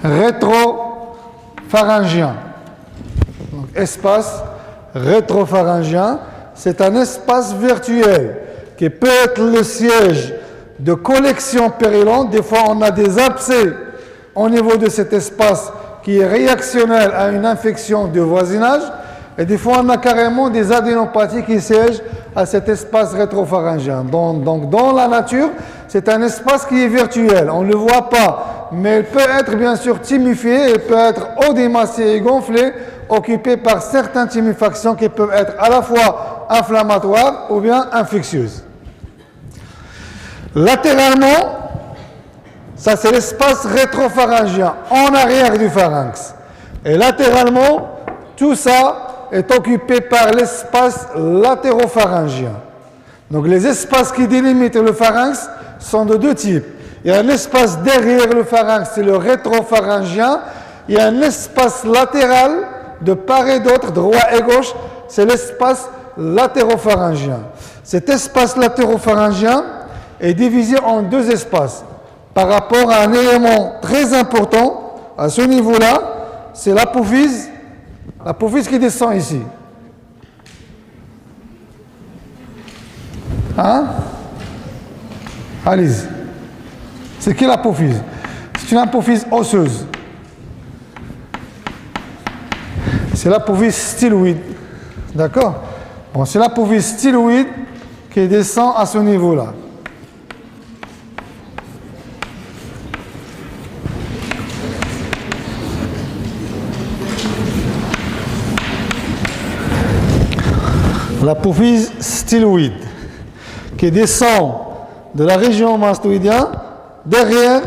rétropharyngien. Donc, espace rétropharyngien, c'est un espace virtuel qui peut être le siège de collection périlante. Des fois, on a des abcès au niveau de cet espace qui est réactionnel à une infection de voisinage. Et des fois, on a carrément des adénopathies qui siègent à cet espace rétropharyngien. Donc, dans la nature, c'est un espace qui est virtuel. On ne le voit pas, mais il peut être bien sûr thymifié, il peut être odémacié et gonflé, occupé par certaines thymifications qui peuvent être à la fois inflammatoires ou bien infectieuses. Latéralement, ça c'est l'espace rétropharyngien, en arrière du pharynx. Et latéralement, tout ça est occupé par l'espace latéropharyngien. Donc les espaces qui délimitent le pharynx sont de deux types. Il y a un espace derrière le pharynx, c'est le rétropharyngien. Il y a un espace latéral de part et d'autre, droit et gauche, c'est l'espace latéropharyngien. Cet espace latéropharyngien est divisé en deux espaces. Par rapport à un élément très important, à ce niveau-là, c'est l'apophyse qui descend ici. Hein? Allez-y. C'est qui l'apophyse? C'est une apophyse osseuse. C'est l'apophyse styloïde. D'accord? Bon, c'est l'apophyse styloïde qui descend à ce niveau-là. L'apophyse styloïde qui descend de la région mastoïdienne derrière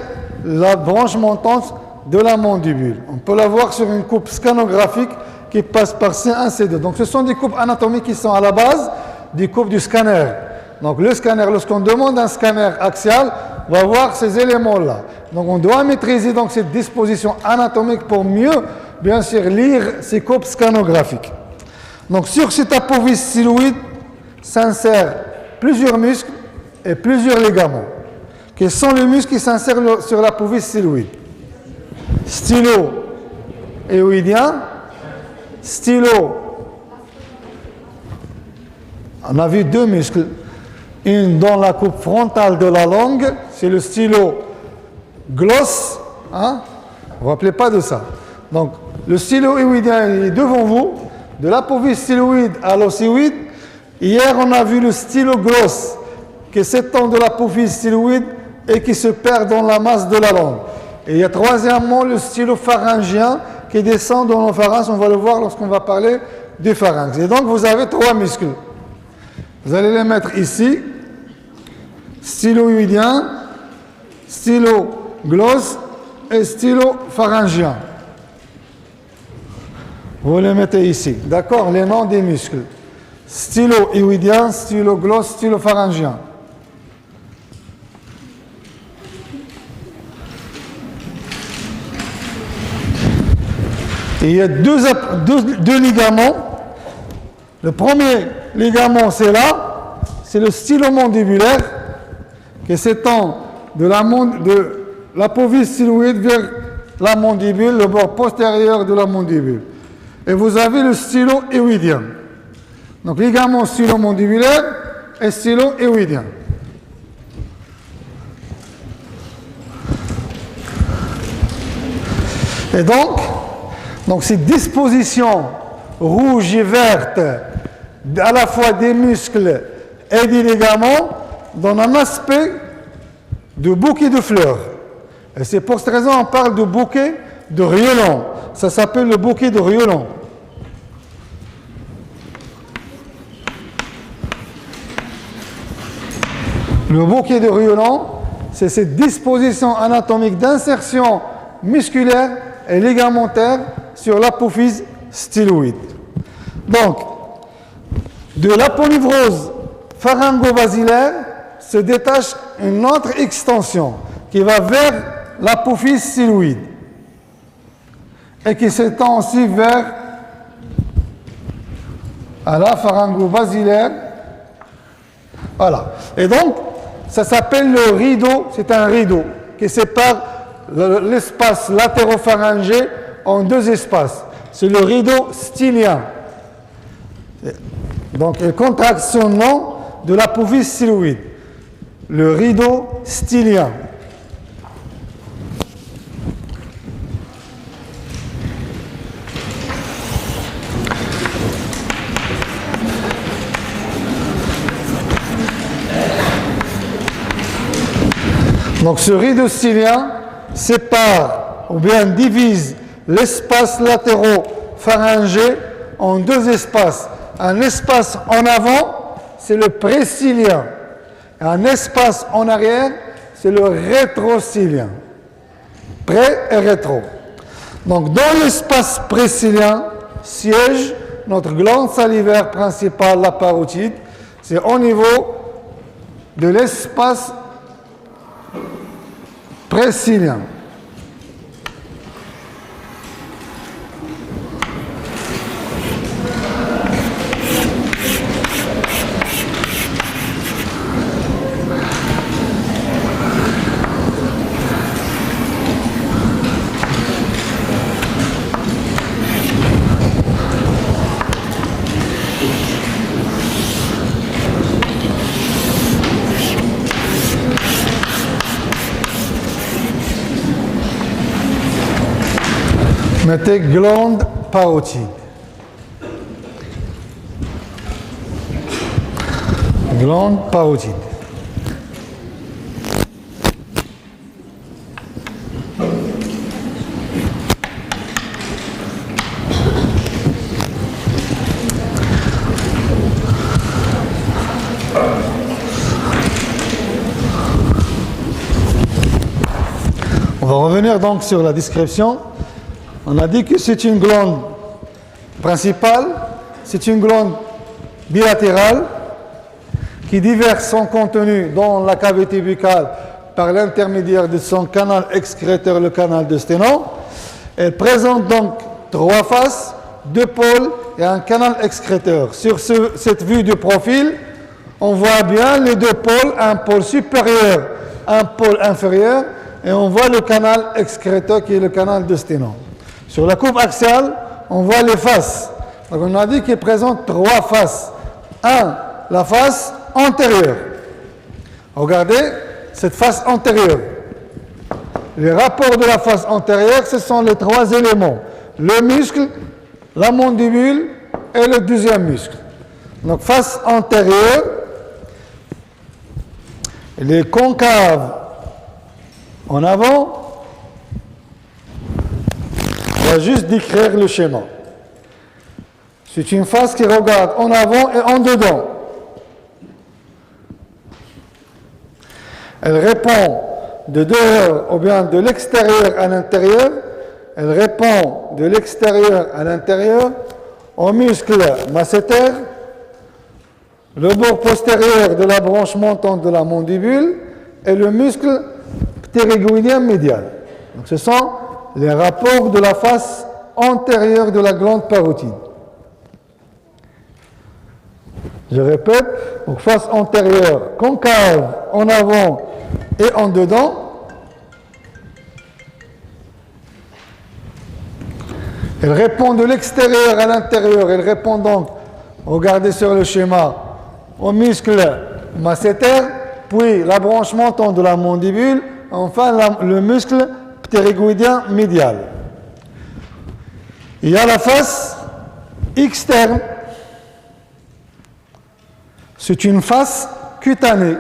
la branche montante de la mandibule. On peut la voir sur une coupe scanographique qui passe par C1, C2. Donc ce sont des coupes anatomiques qui sont à la base des coupes du scanner. Donc le scanner, lorsqu'on demande un scanner axial, va voir ces éléments-là. Donc on doit maîtriser donc cette disposition anatomique pour mieux, bien sûr, lire ces coupes scanographiques. Donc sur cette apophyse styloïde s'insèrent plusieurs muscles et plusieurs ligaments. Quels sont les muscles qui s'insèrent sur l'apophyse styloïde? Stylo-éoïdien, on a vu deux muscles. Une dans la coupe frontale de la langue, c'est le stylo-glosse. Hein? Vous ne vous rappelez pas de ça. Donc le stylo-éoïdien il est devant vous. De l'apophyse styloïde à l'osioïde, hier on a vu le styloglosse qui s'étend de l'apophyse styloïde et qui se perd dans la masse de la langue. Et il y a troisièmement le stylopharyngien qui descend dans le pharynx, on va le voir lorsqu'on va parler du pharynx. Et donc vous avez trois muscles. Vous allez les mettre ici, styloïdien, styloglosse et stylopharyngien. Vous les mettez ici, d'accord? Les noms des muscles. Stylo-éoïdien, styloglosse, stylopharyngien. Et il y a deux ligaments. Le premier ligament, c'est là, c'est le stylomandibulaire qui s'étend de l'apophyse styloïde vers la mandibule, le bord postérieur de la mandibule. Et vous avez le stylo-éoïdien. Donc, ligament stylomandibulaire et stylo-éoïdien. Et donc ces dispositions rouges et vertes, à la fois des muscles et des ligaments, donnent un aspect de bouquet de fleurs. Et c'est pour cette raison qu'on parle de bouquet de riolan. Ça s'appelle le bouquet de riolan. Le bouquet de riolan, c'est cette disposition anatomique d'insertion musculaire et ligamentaire sur l'apophyse styloïde. Donc, de l'aponevrose pharyngo-basilaire se détache une autre extension qui va vers l'apophyse styloïde et qui s'étend aussi vers la pharyngo-basilaire. Voilà. Et donc, ça s'appelle le rideau, c'est un rideau qui sépare l'espace latéropharyngé en deux espaces. C'est le rideau stylien. Donc, il contracte son nom de l'apophyse styloïde. Le rideau stylien. Donc ce rideau stylien sépare ou bien divise l'espace latéropharyngé en deux espaces. Un espace en avant, c'est le précylien. Un espace en arrière, c'est le rétrocylien. Pré et rétro. Donc dans l'espace précylien siège notre glande salivaire principale, la parotide. C'est au niveau de l'espace précylien. Mettez glande parotide. Glande parotide. On va revenir donc sur la description. On a dit que c'est une glande principale, c'est une glande bilatérale qui déverse son contenu dans la cavité buccale par l'intermédiaire de son canal excréteur, le canal de Sténon. Elle présente donc trois faces, deux pôles et un canal excréteur. Sur cette vue de profil, on voit bien les deux pôles, un pôle supérieur, un pôle inférieur, et on voit le canal excréteur qui est le canal de Sténon. Sur la courbe axiale, on voit les faces. Donc on a dit qu'il présente trois faces. La face antérieure. Regardez cette face antérieure. Les rapports de la face antérieure, ce sont les trois éléments. Le muscle, la mandibule et le deuxième muscle. Donc face antérieure, elle est concave en avant. On va juste décrire le schéma. C'est une face qui regarde en avant et en dedans. Elle répond de dehors ou bien de l'extérieur à l'intérieur. Elle répond de l'extérieur à l'intérieur au muscle masséter, le bord postérieur de la branche montante de la mandibule et le muscle ptérygoïdien médial. Donc ce sont les rapports de la face antérieure de la glande parotide. Je répète, donc face antérieure concave en avant et en dedans. Elle répond de l'extérieur à l'intérieur. Elle répond donc, regardez sur le schéma, au muscle masséter, puis la branche montante de la mandibule, enfin le muscle ptérygoïdien médial. Il y a la face externe. C'est une face cutanée.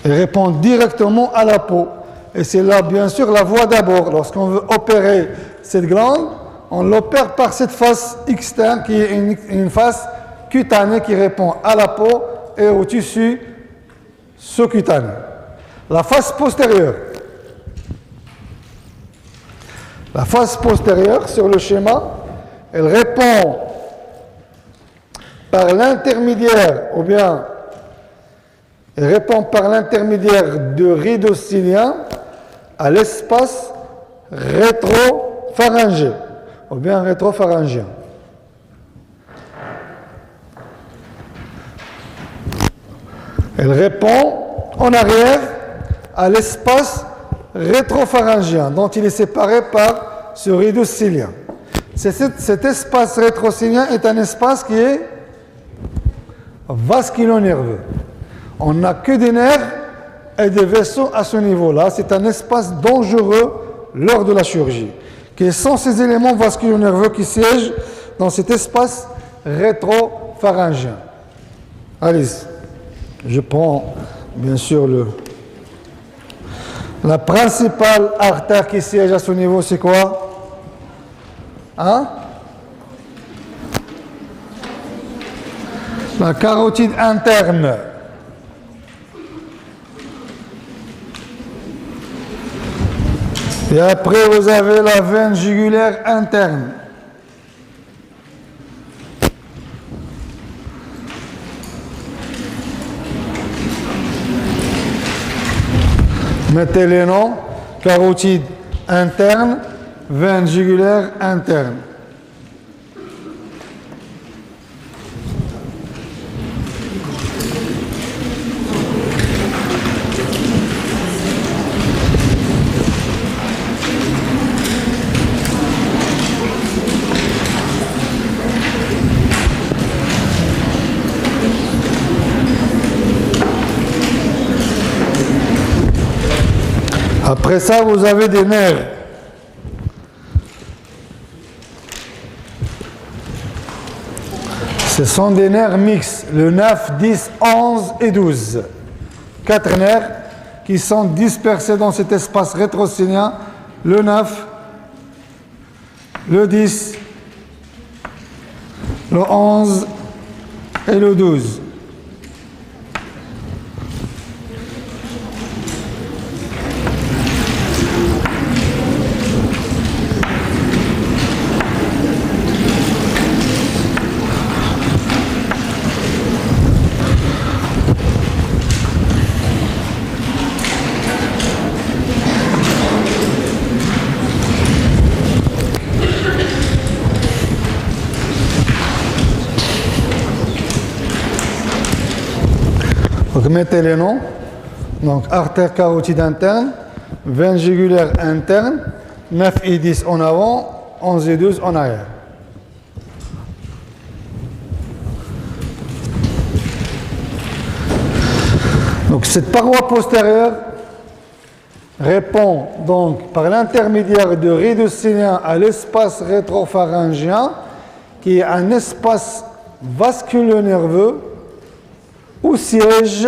Elle répond directement à la peau. Et c'est là, bien sûr, la voie d'abord. Lorsqu'on veut opérer cette glande, on l'opère par cette face externe qui est une face cutanée qui répond à la peau et au tissu sous-cutané. La face postérieure. La face postérieure, sur le schéma, elle répond par l'intermédiaire, ou bien elle répond par l'intermédiaire de rideau stylien à l'espace rétropharyngé, ou bien rétropharyngien. Elle répond en arrière à l'espace rétropharyngien, dont il est séparé par ce rideau cilien. Cet espace rétrocilien est un espace qui est vasculo-nerveux. On n'a que des nerfs et des vaisseaux à ce niveau-là. C'est un espace dangereux lors de la chirurgie. Quels sont ces éléments vasculo-nerveux qui siègent dans cet espace rétropharyngien? Allez, je prends bien sûr la principale artère qui siège à ce niveau, c'est quoi? Hein? La carotide interne. Et après, vous avez la veine jugulaire interne. Mettez les noms, carotide interne, veine jugulaire interne. Après ça, vous avez des nerfs. Ce sont des nerfs mixtes, le 9, 10, 11 et 12. 4 nerfs qui sont dispersés dans cet espace rétrocilien, le 9, le 10, le 11 et le 12. Donc mettez les noms. Donc artère carotide interne, veine jugulaire interne, 9 et 10 en avant, 11 et 12 en arrière. Donc cette paroi postérieure répond donc par l'intermédiaire du rideau cilien à l'espace rétropharyngien, qui est un espace vasculo-nerveux où siège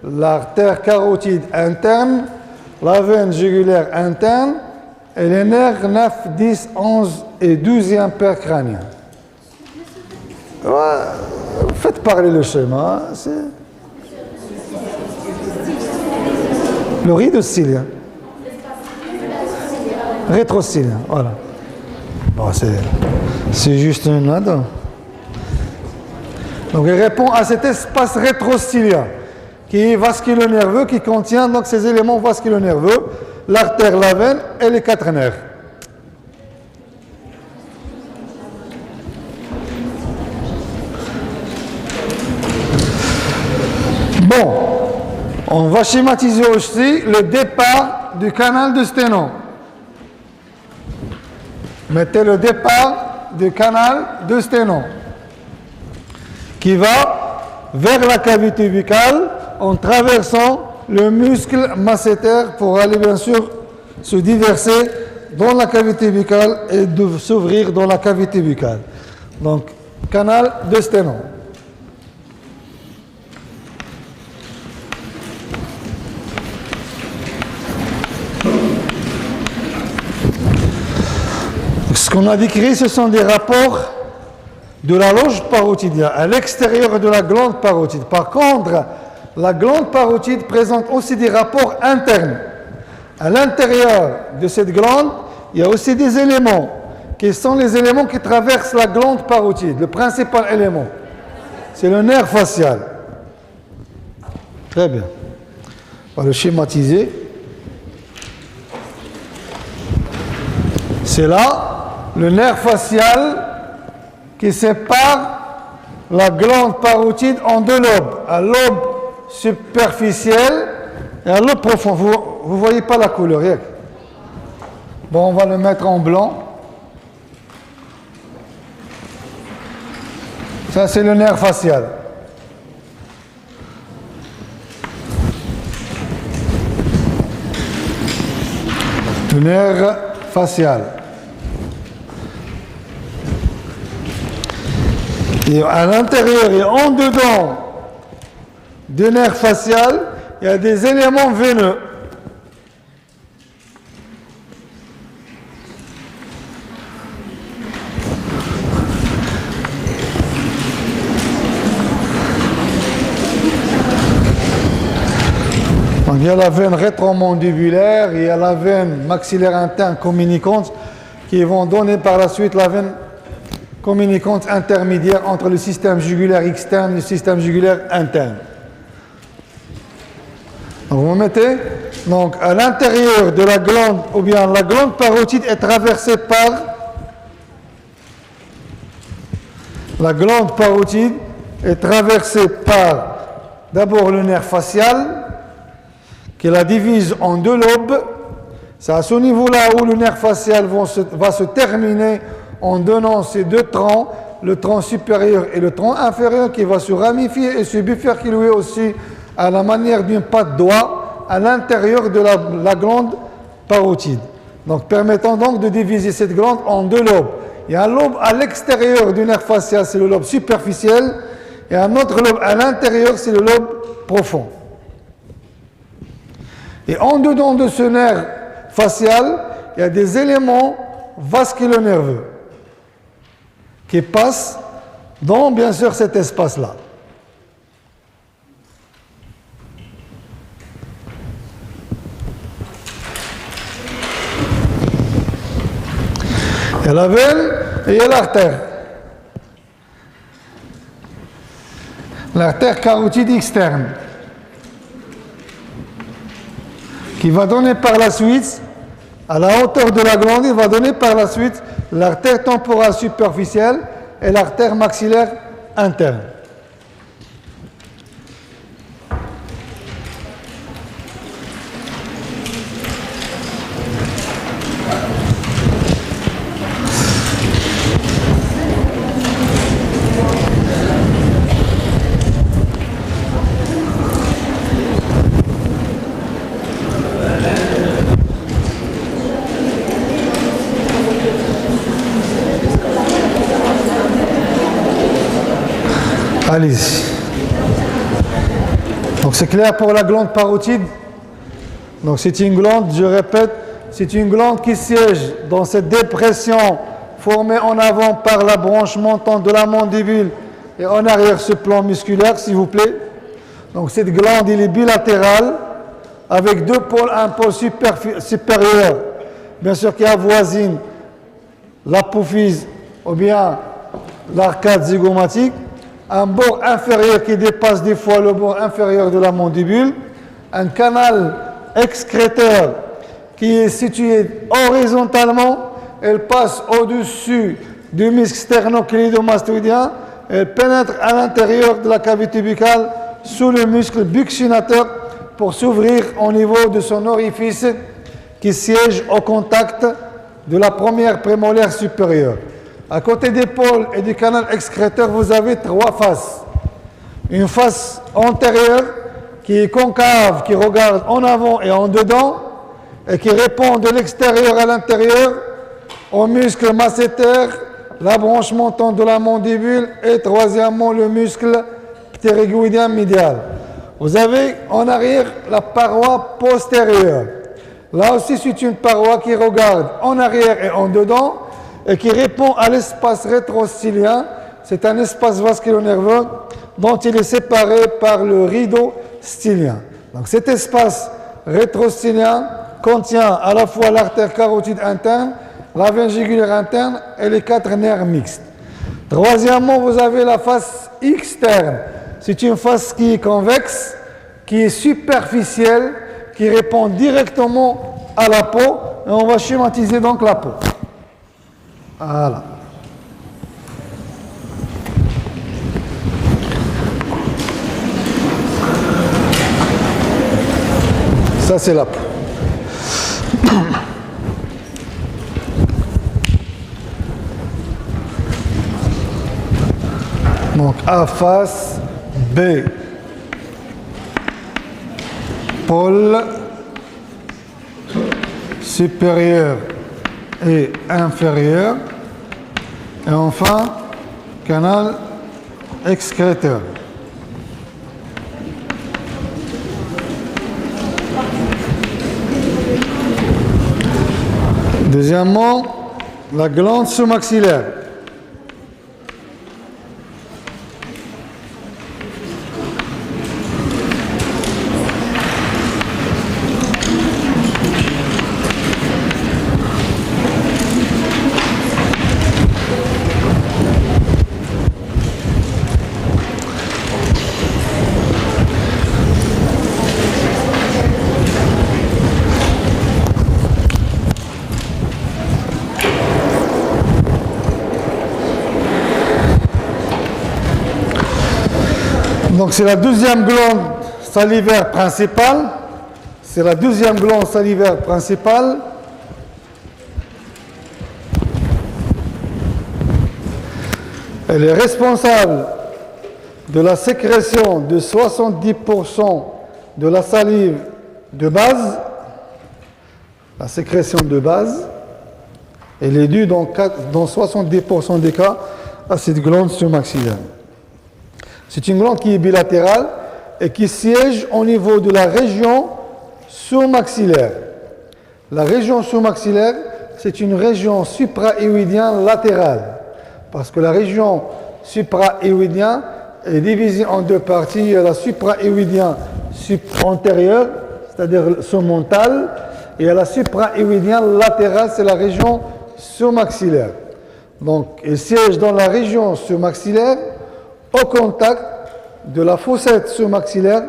l'artère carotide interne, la veine jugulaire interne et les nerfs 9, 10, 11 et 12e paire crânien. Ouais, faites parler le schéma. C'est le rideau cilien. Rétrocilien, voilà. Bon, c'est juste une là-dedans. Donc il répond à cet espace rétrocilien qui est vasculo-nerveux, qui contient donc ces éléments vasculo-nerveux, l'artère, la veine et les 4 nerfs. Bon, on va schématiser aussi le départ du canal de Sténon. Mettez le départ du canal de Sténon qui va vers la cavité buccale en traversant le muscle masséter pour aller bien sûr se déverser dans la cavité buccale et de s'ouvrir dans la cavité buccale. Donc, canal de Sténon. Ce qu'on a décrit, ce sont des rapports de la loge parotidienne à l'extérieur de la glande parotide. Par contre, la glande parotide présente aussi des rapports internes. À l'intérieur de cette glande, il y a aussi des éléments qui sont les éléments qui traversent la glande parotide. Le principal élément, c'est le nerf facial. Très bien. On va le schématiser. C'est là le nerf facial qui sépare la glande parotide en deux lobes, un lobe superficiel Et un lobe profond, vous ne voyez pas la couleur. Bon, on va le mettre en blanc. Ça, c'est le nerf facial. Le nerf facial. Et à l'intérieur et en dedans du nerf facial, il y a des éléments veineux. Donc, il y a la veine rétromandibulaire, il y a la veine maxillaire interne communicante qui vont donner par la suite la veine communicante intermédiaire entre le système jugulaire externe et le système jugulaire interne. Donc vous mettez, donc à l'intérieur de la glande, ou bien la glande parotide est traversée par la glande parotide est traversée par d'abord le nerf facial qui la divise en deux lobes. C'est à ce niveau-là où le nerf facial va se terminer en donnant ces deux troncs, le tronc supérieur et le tronc inférieur, qui va se ramifier et se bifurquer aussi à la manière d'une patte doigt à l'intérieur de la glande parotide. Donc permettant donc de diviser cette glande en deux lobes. Il y a un lobe à l'extérieur du nerf facial, c'est le lobe superficiel, et un autre lobe à l'intérieur, c'est le lobe profond. Et en dedans de ce nerf facial, il y a des éléments vasculo-nerveux qui passent dans, bien sûr, cet espace-là. Il y a la veine et il y a l'artère. L'artère carotide externe qui va donner par la suite, à la hauteur de la glande, il va donner par la suite l'artère temporale superficielle et l'artère maxillaire interne. Allez-y. Donc c'est clair pour la glande parotide. Donc c'est une glande, je répète, c'est une glande qui siège dans cette dépression formée en avant par la branche montante de la mandibule et en arrière ce plan musculaire, s'il vous plaît. Donc cette glande, elle est bilatérale avec deux pôles, un pôle supérieur, bien sûr qui avoisine l'apophyse ou bien l'arcade zygomatique, un bord inférieur qui dépasse des fois le bord inférieur de la mandibule, un canal excréteur qui est situé horizontalement, elle passe au-dessus du muscle sternocléidomastoïdien, elle pénètre à l'intérieur de la cavité buccale sous le muscle buccinateur pour s'ouvrir au niveau de son orifice qui siège au contact de la première prémolaire supérieure. À côté des pôles et du canal excréteur, vous avez trois faces. Une face antérieure qui est concave, qui regarde en avant et en dedans et qui répond de l'extérieur à l'intérieur au muscle masséter, la branche montante de la mandibule et troisièmement le muscle ptérygoïdien médial. Vous avez en arrière la paroi postérieure. Là aussi, c'est une paroi qui regarde en arrière et en dedans et qui répond à l'espace rétrostylien. C'est un espace vasculo-nerveux dont il est séparé par le rideau stylien. Donc cet espace rétrostylien contient à la fois l'artère carotide interne, la veine jugulaire interne et les quatre nerfs mixtes. Troisièmement, vous avez la face externe. C'est une face qui est convexe, qui est superficielle, qui répond directement à la peau. Et on va schématiser donc la peau. Voilà. Ça, c'est la peau. Donc, A face, B, pôle supérieur et inférieur, et enfin, canal excréteur. Deuxièmement, la glande sous-maxillaire. Donc c'est la deuxième glande salivaire principale. C'est la deuxième glande salivaire principale. Elle est responsable de la sécrétion de 70% de la salive de base. La sécrétion de base, elle est due dans 70% des cas à cette glande sous-maxillaire. C'est une glande qui est bilatérale et qui siège au niveau de la région sous-maxillaire. La région sous-maxillaire, c'est une région supra-hyoïdienne latérale, parce que la région supra-hyoïdienne est divisée en deux parties. Il y a la supra-hyoïdienne antérieure, c'est-à-dire sous-mentale, et il y a la supra-hyoïdienne latérale, c'est la région sous-maxillaire. Donc, elle siège dans la région sous-maxillaire, au contact de la fossette sous-maxillaire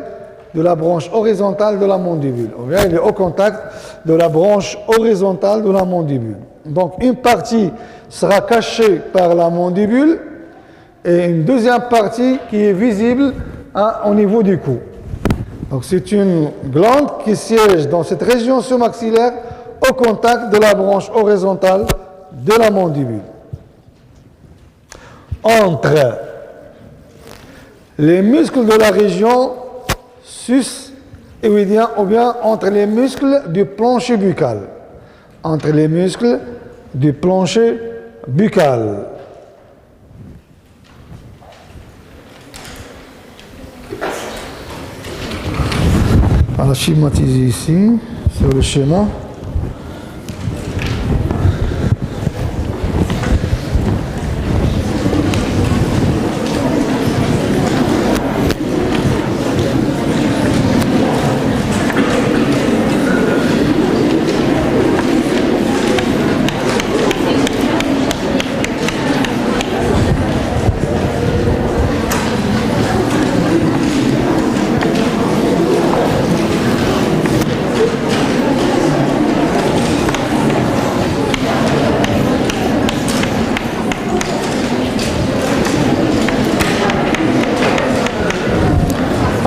de la branche horizontale de la mandibule. Il est au contact de la branche horizontale de la mandibule. Donc une partie sera cachée par la mandibule et une deuxième partie qui est visible au niveau du cou. Donc c'est une glande qui siège dans cette région sous-maxillaire au contact de la branche horizontale de la mandibule. Entre les muscles de la région sus-hyoïdien ou bien entre les muscles du plancher buccal. Entre les muscles du plancher buccal. On va schématiser ici, sur le schéma.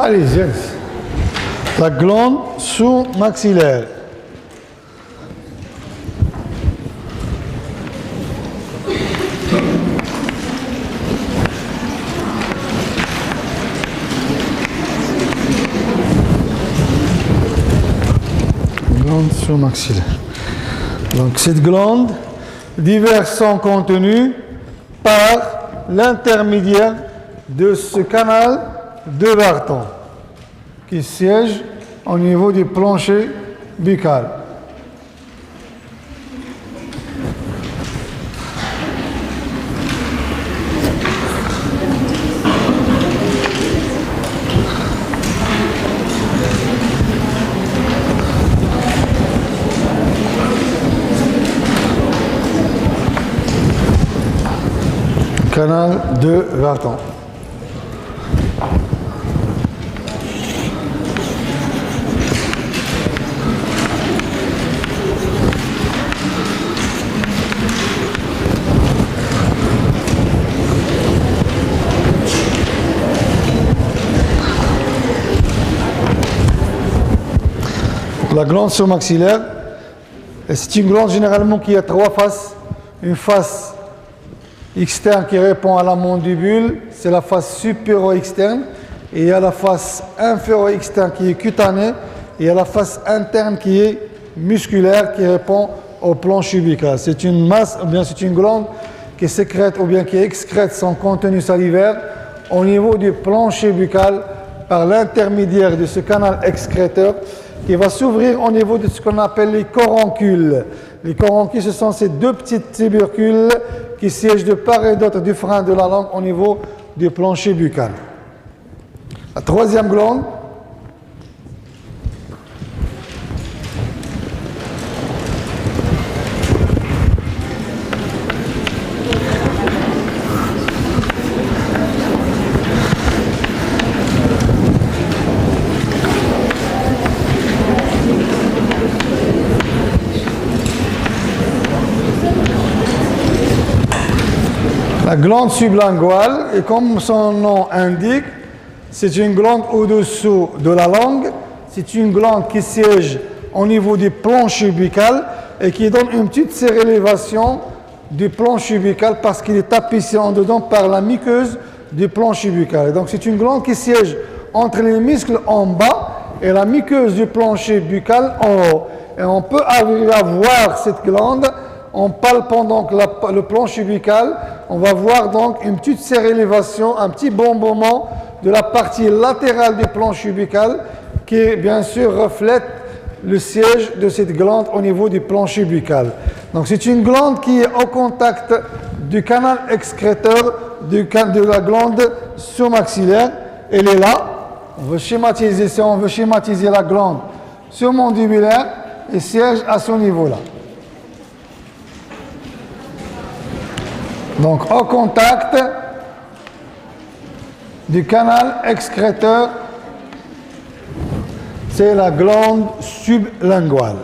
Allez, yes. La glande sous-maxillaire. Glande sous-maxillaire. Donc cette glande divers son contenu par l'intermédiaire de ce canal de Barton qui siège au niveau du plancher buccal. Canal de Barton. la glande surmaxillaire. Et c'est une glande généralement qui a trois faces. Une face externe qui répond à la mandibule, c'est la face supério-externe. Et il y a la face infério-externe qui est cutanée. Et il y a la face interne qui est musculaire qui répond au plancher buccal. C'est une masse, ou bien c'est une glande qui sécrète ou bien qui excrète son contenu salivaire au niveau du plancher buccal par l'intermédiaire de ce canal excréteur qui va s'ouvrir au niveau de ce qu'on appelle les coroncules. Les coroncules, ce sont ces deux petites tubercules qui siègent de part et d'autre du frein de la langue au niveau du plancher buccal. La troisième glande, la glande sublinguale, et comme son nom indique, c'est une glande au-dessous de la langue. C'est une glande qui siège au niveau du plancher buccal et qui donne une petite surélévation du plancher buccal parce qu'il est tapissé en dedans par la muqueuse du plancher buccal. Et donc c'est une glande qui siège entre les muscles en bas et la muqueuse du plancher buccal en haut. Et on peut arriver à voir cette glande en palpant donc le plancher buccal. On va voir donc une petite surélévation, un petit bombement de la partie latérale du plancher buccal qui, bien sûr, reflète le siège de cette glande au niveau du plancher buccal. Donc, c'est une glande qui est au contact du canal excréteur de la glande surmaxillaire. Elle est là. On veut schématiser, si on veut schématiser la glande surmandibulaire, elle siège à ce niveau-là. Donc, au contact du canal excréteur, c'est la glande sublinguale.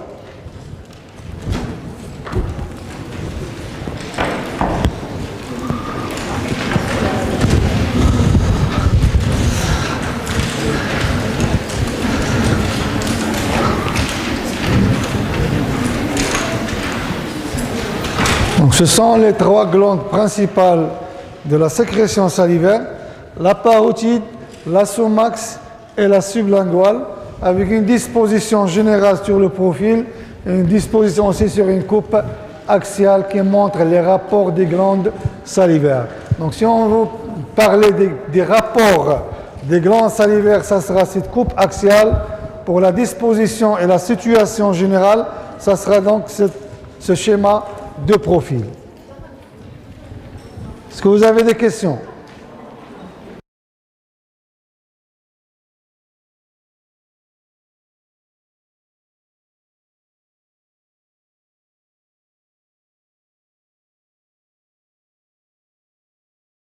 Donc, ce sont les trois glandes principales de la sécrétion salivaire, la parotide, la somax et la sublinguale, avec une disposition générale sur le profil et une disposition aussi sur une coupe axiale qui montre les rapports des glandes salivaires. Donc si on veut parler des rapports des glandes salivaires, ça sera cette coupe axiale. Pour la disposition et la situation générale, ça sera donc ce schéma de profil. Est-ce que vous avez des questions ?